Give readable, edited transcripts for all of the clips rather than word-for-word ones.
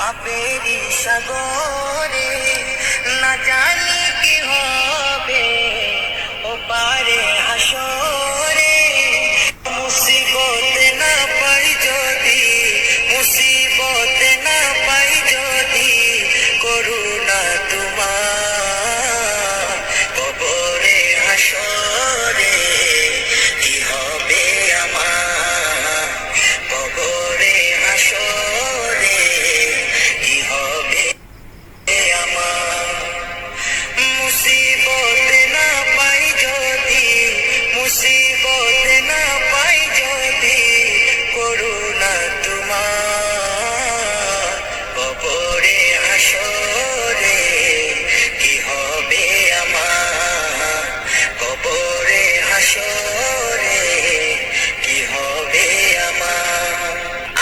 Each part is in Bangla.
পাপেরি সাগরে, না জানি কি হবে ও পারে হাসরে। মুসিবত না পাই যদি, মুসিবত না পাই যদি, করুণা তোমার কবরে হাসরে। কি হবে আমার কবরে হাসরে, কি হবে আমার। মুসিবত না পাই যদি, মুসিবত না পাই যদি, করুণা তোমার কবরে হাসরে। কি হবে আমার কবরে হাসরে, কি হবে আমার।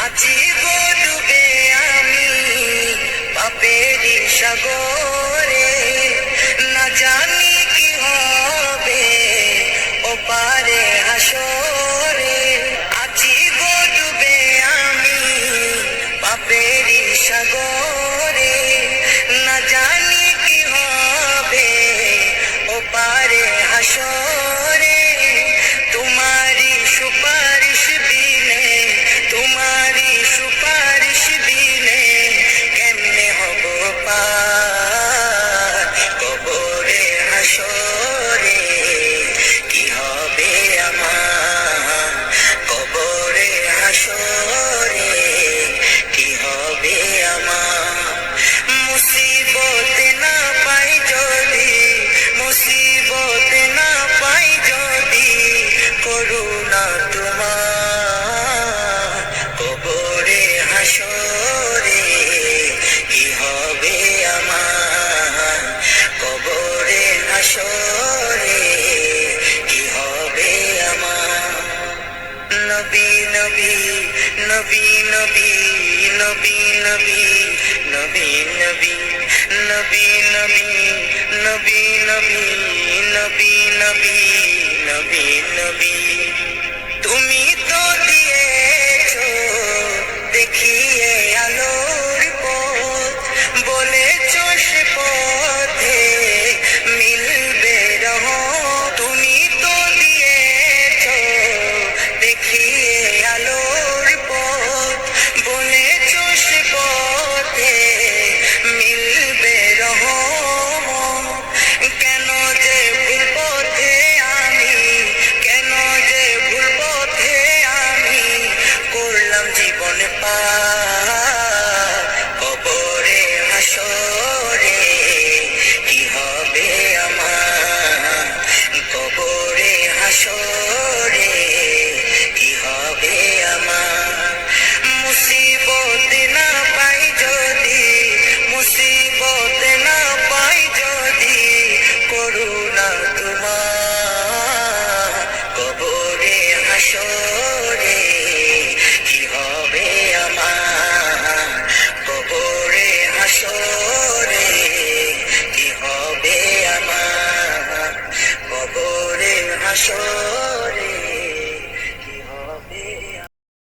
আছি গো ডুবে আমি পাপেরি সাগরে, না জানি কি হবে ও পারে হাসরে। আছি গো ডুবে আমি পাপেরি সাগরে, না জানি কি হবে ও পারে হাসরে। তোমারি সুপারিশ বিনে, তোমারি সুপারিশ বিনে, কেমনে হব পার কবরে হাসরে। কি হবে আমার কবরে হাসরে, কি হবে আমার। মুসিবত না পাই যদি, মুসিবত না পাই যদি, করুণা তোমার কবরে হাসরে। কি হবে আমার কবরে হাসরে, কি হবে আমার। নবী নবী নবী নবী নবী নবী নবী নবী নবী নবী নবী নবী নবী নবী নবী নবী। তুমি তো দিয়েছো দেখিয়ে আলোর পথ, বলেছো সে পথে মিলবে রহমত। তুমি তো দিয়েছো দেখিয়ে আলোর পথ, বলেছো সে পথে মিলবে রহমত। কেন যে ভুল পথে আমি, কেন যে ভুল পথে আমি, করলাম জীবন পার কবরে হাসরে। কি হবে আমার কবরে হাসরে, কি হবে আমার। মুসিবত না পাই যদি, মুসিবত না পাই যদি, করুণা তোমার কবরে হাসরে। কি হবে আমার কবরে হাসরে।